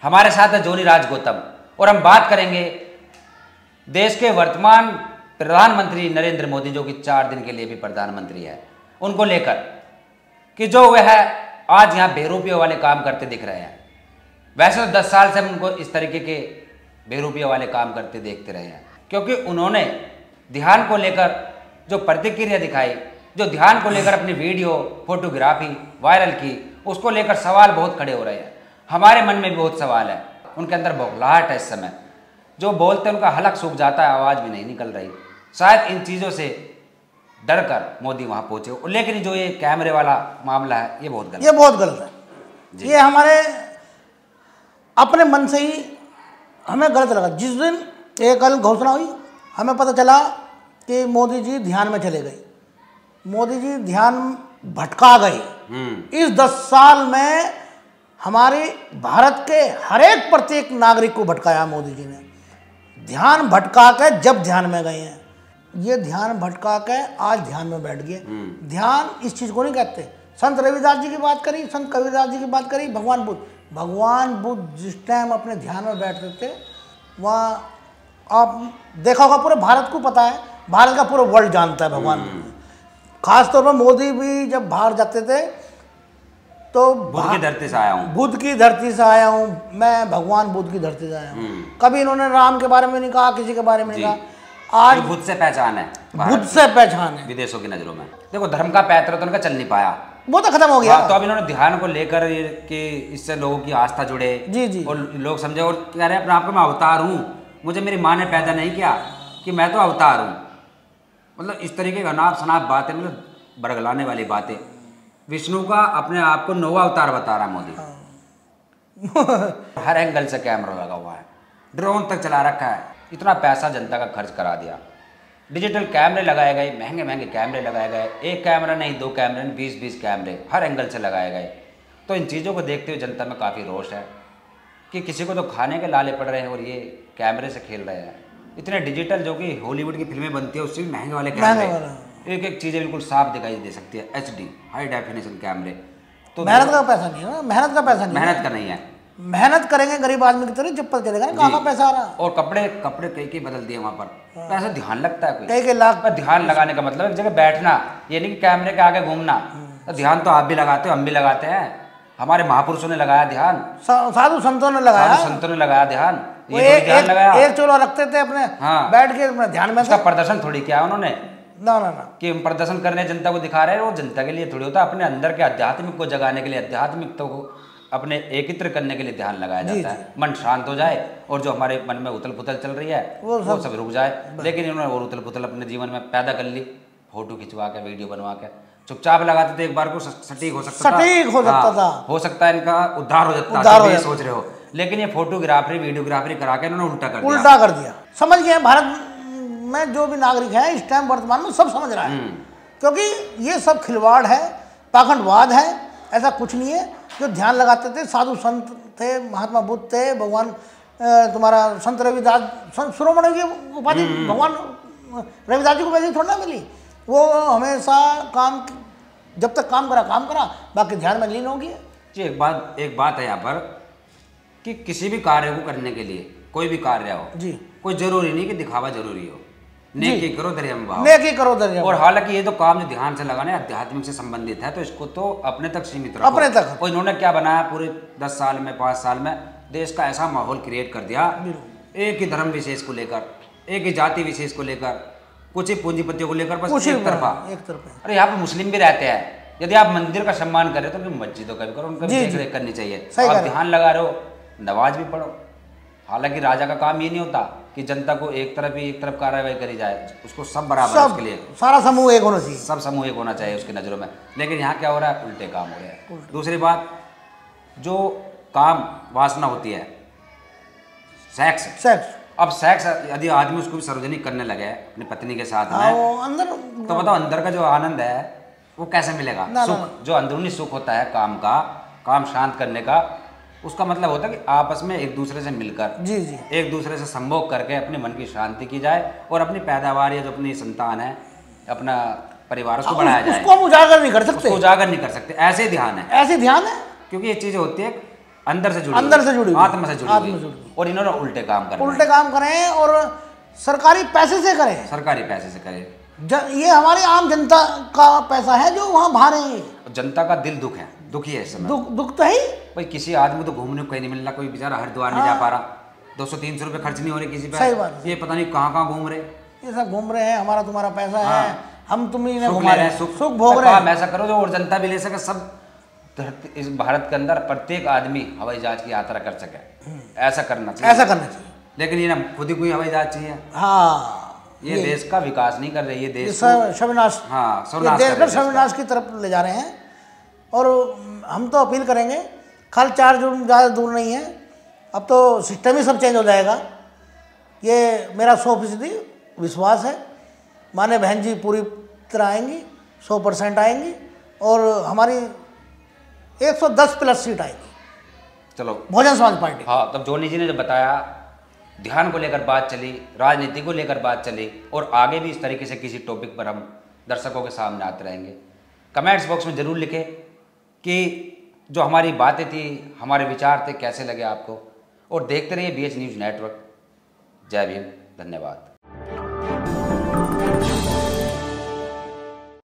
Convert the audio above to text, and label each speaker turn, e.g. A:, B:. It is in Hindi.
A: हमारे साथ है जोनी राज गौतम और हम बात करेंगे देश के वर्तमान प्रधानमंत्री नरेंद्र मोदी, जो कि 4 दिन के लिए भी प्रधानमंत्री है, उनको लेकर कि जो वह आज यहाँ बेरूपियों वाले काम करते दिख रहे हैं। वैसे तो 10 साल से हम उनको इस तरीके के बेरूपियों वाले काम करते देखते रहे हैं, क्योंकि उन्होंने ध्यान को लेकर जो प्रतिक्रिया दिखाई, जो ध्यान को लेकर अपनी वीडियो फोटोग्राफी वायरल की, उसको लेकर सवाल बहुत खड़े हो रहे हैं। हमारे मन में भी बहुत सवाल है। उनके अंदर बौखलाहट है इस समय, जो बोलते हैं उनका हलक सूख जाता है, आवाज़ भी नहीं निकल रही। शायद इन चीज़ों से डर कर मोदी वहाँ पहुँचे। लेकिन जो ये कैमरे वाला मामला है, ये बहुत गलत,
B: ये बहुत गलत है। ये हमारे अपने मन से ही हमें गलत लगा। जिस दिन ये कल घोषणा हुई, हमें पता चला कि मोदी जी ध्यान में चले गए, मोदी जी ध्यान भटका गए। इस 10 साल में हमारे भारत के हर एक प्रत्येक नागरिक को भटकाया मोदी जी ने। ध्यान भटका के जब ध्यान में गए हैं, ये ध्यान भटका के आज ध्यान में बैठ गए। ध्यान इस चीज़ को नहीं कहते। संत रविदास जी की बात करी, संत कबीरदास जी की बात करी, भगवान बुद्ध जिस टाइम अपने ध्यान में बैठते थे, वहाँ आप देखा होगा पूरे भारत को पता है, भारत का पूरा वर्ल्ड जानता है भगवान बुद्ध। खासतौर पर मोदी भी जब बाहर जाते थे तो
A: बुद्ध की धरती से आया हूँ,
B: बुद्ध की धरती से आया हूँ, मैं भगवान बुद्ध की धरती से आया हूँ। कभी इन्होंने राम के बारे में नहीं कहा, किसी के बारे में नहीं कहा। आज
A: बुद्ध से पहचान है,
B: बुद्ध से पहचान है
A: विदेशों की नजरों में। देखो, धर्म का पैतरा तो उनका चल नहीं पाया,
B: वो तो खत्म हो गया।
A: तो अब इन्होंने ध्यान को लेकर कि इससे लोगों की आस्था जुड़े,
B: जी
A: और लोग समझे और कह रहे हैं अपने आप को मैं अवतार हूँ, मुझे मेरी माँ ने पैदा नहीं किया कि मैं तो अवतार हूँ। मतलब इस तरीके का अनाप शनाप बातें, मतलब बरगलाने वाली बातें। विष्णु का अपने आप को 9वां अवतार बता रहा मोदी। हर एंगल से कैमरा लगा हुआ है, ड्रोन तक चला रखा है। इतना पैसा जनता का खर्च करा दिया, डिजिटल कैमरे लगाए गए, महंगे महंगे कैमरे लगाए गए। एक कैमरा नहीं, 2 कैमरे नहीं, 20-20 कैमरे हर एंगल से लगाए गए। तो इन चीज़ों को देखते हुए जनता में काफ़ी रोष है कि किसी को तो खाने के लाले पड़ रहे हैं और ये कैमरे से खेल रहे हैं। इतने डिजिटल, जो कि हॉलीवुड की फिल्में बनती है उससे भी महंगे वाले कैमरे, एक एक चीज़ें बिल्कुल साफ दिखाई दे सकती है, HD हाई डेफिनेशन कैमरे। तो
B: मेहनत का पैसा नहीं है, मेहनत का पैसा नहीं,
A: मेहनत का नहीं है।
B: मेहनत करेंगे गरीब आदमी की तरह, जब पता चलेगा ना कहाँ का पैसा आ रहा है।
A: और कपड़े कई बदल दिए वहाँ पर, पैसा ध्यान लगता है कोई
B: कई लाख
A: पर। ध्यान लगाने का मतलब एक जगह बैठना, ये नहीं कि कैमरे के आगे घूमना। तो ध्यान तो आप भी लगाते हो, हम भी लगाते हैं, हमारे महापुरुषों ने लगाया ध्यान,
B: साधु संतों ने लगाया,
A: साधु संतों ने लगाया ध्यान। ये ध्यान लगाया,
B: एक चोला रखते थे अपने, बैठ के ध्यान में।
A: उसका प्रदर्शन थोड़ी किया उन्होंने,
B: ना
A: कि हम प्रदर्शन करने जनता को दिखा रहे हैं, वो जनता के लिए थोड़ी होता है। अपने अंदर के आध्यात्मिक को जगाने के लिए, आध्यात्मिकता को अपने एकत्र करने के लिए ध्यान लगाया जाता है। मन शांत हो जाए और जो हमारे मन में उथल पुथल चल रही है वो सब रुक जाए। लेकिन इन्होंने और उथल पुथल अपने जीवन में पैदा कर ली, फोटो खिंचवा के, वीडियो बनवा के। चुपचाप लगाते थे, एक बार को सटीक हो सकता था, हो सकता है इनका उद्धार हो जाता है, सोच रहे हो। लेकिन ये फोटोग्राफरी वीडियोग्राफरी करा के इन्होंने उल्टा कर दिया। समझ गए भारत में जो भी नागरिक है इस टाइम वर्तमान में, सब समझ रहा है, क्योंकि ये सब खिलवाड़ है, पाखंडवाद है, ऐसा कुछ नहीं है। जो ध्यान लगाते थे साधु संत थे, महात्मा बुद्ध थे, भगवान तुम्हारा संत रविदास, संत शिरोमणि की उपाधि भगवान रविदास जी को वैसे थोड़ा ना मिली। वो हमेशा काम, जब तक काम करा, बाकी ध्यान में लीन हो गया जी। एक बात है यहाँ पर कि किसी भी कार्य को करने के लिए, कोई भी कार्य हो जी, कोई जरूरी नहीं कि दिखावा जरूरी हो। नेकी करो दरिया में बहाओ, नेकी करो दरिया। और हालांकि ये तो काम जो ध्यान से लगाना है, आध्यात्मिक से संबंधित है, तो इसको तो अपने तक सीमित रखो, अपने तक। और इन्होंने क्या बनाया पूरे 10 साल में, 5 साल में, देश का ऐसा माहौल क्रिएट कर दिया, एक ही धर्म विशेष को लेकर, एक ही जाति विशेष को लेकर, कुछ ही पूंजीपतियों को लेकर, बस एक तरफा। अरे यहाँ पे मुस्लिम भी रहते हैं, यदि आप मंदिर का सम्मान कर रहे हो तो मस्जिदों का भी करो, उनका देख रेख करनी चाहिए। आप ध्यान लगा रहे हो, नमाज भी पढ़ो। हालांकि राजा का काम ये नहीं होता कि जनता को एक तरफ कार्रवाई करी जाए, उसको सब बराबर, उसके लिए
B: सारा समूह एक होना चाहिए,
A: सब समूह एक होना चाहिए उसकी नज़रों में। लेकिन यहाँ क्या हो रहा है, उल्टे काम हो रहे हैं। दूसरी बात, जो काम वासना होती है, सेक्स। अब सेक्स यदि आदमी उसको भी सार्वजनिक करने लगे अपनी पत्नी के साथ में, अंदर तो बताओ अंदर का जो आनंद है वो कैसे मिलेगा? सुख, जो अंदरूनी सुख होता है काम शांत करने का, उसका मतलब होता है कि आपस में एक दूसरे से मिलकर जी एक दूसरे से संभोग करके अपने मन की शांति की जाए और अपनी पैदावार या जो अपनी संतान है, अपना परिवार, उसको बढ़ाया जाए। उसको हम उजागर नहीं कर सकते, ऐसे ध्यान है, क्योंकि ये चीज़ें होती है अंदर से जुड़ी आत्मा से जुड़ी और इन्होंने उल्टे काम
B: करें और सरकारी पैसे से करें। ये हमारी आम जनता का पैसा है जो वहाँ बाहर है।
A: जनता का दिल दुखी है इस समय।
B: दुख तो है
A: भाई, किसी आदमी तो घूमने को कहीं नहीं मिल रहा, कोई बेचारा हरिद्वार नहीं जा पा रहा, 200-300 रुपये खर्च नहीं हो रहे किसी पे।
B: सही बात।
A: ये पता नहीं कहाँ घूम रहे,
B: ये सब घूम रहे हैं, हमारा तुम्हारा पैसा है, हम तुम ही घुमा रहे हैं, सुख भोग रहे हैं।
A: ऐसा करो जो और जनता भी ले सके, सब इस भारत के अंदर प्रत्येक आदमी हवाई जहाज की यात्रा कर सके, ऐसा करना चाहिए। लेकिन ये ना खुद ही कोई हवाई जहाज चाहिए।
B: हाँ,
A: ये देश का विकास नहीं कर रहे, ये देश
B: सर्वनाश, देश को सर्वनाश की तरफ ले जा रहे हैं। और हम तो अपील करेंगे, खाली 4 जून ज़्यादा दूर नहीं है, अब तो सिस्टम ही सब चेंज हो जाएगा, ये मेरा 100% विश्वास है। माने बहन जी पूरी तरह आएंगी, 100% आएंगी और हमारी 110+ सीट आएगी।
A: चलो,
B: बहुजन समाज पार्टी।
A: हाँ, तब जोनी जी ने जब बताया, ध्यान को लेकर बात चली, राजनीति को लेकर बात चली, और आगे भी इस तरीके से किसी टॉपिक पर हम दर्शकों के सामने आते रहेंगे। कमेंट्स बॉक्स में ज़रूर लिखें कि जो हमारी बातें थी, हमारे विचार थे, कैसे लगे आपको, और देखते रहिए BH न्यूज़ नेटवर्क। जय भीम, धन्यवाद।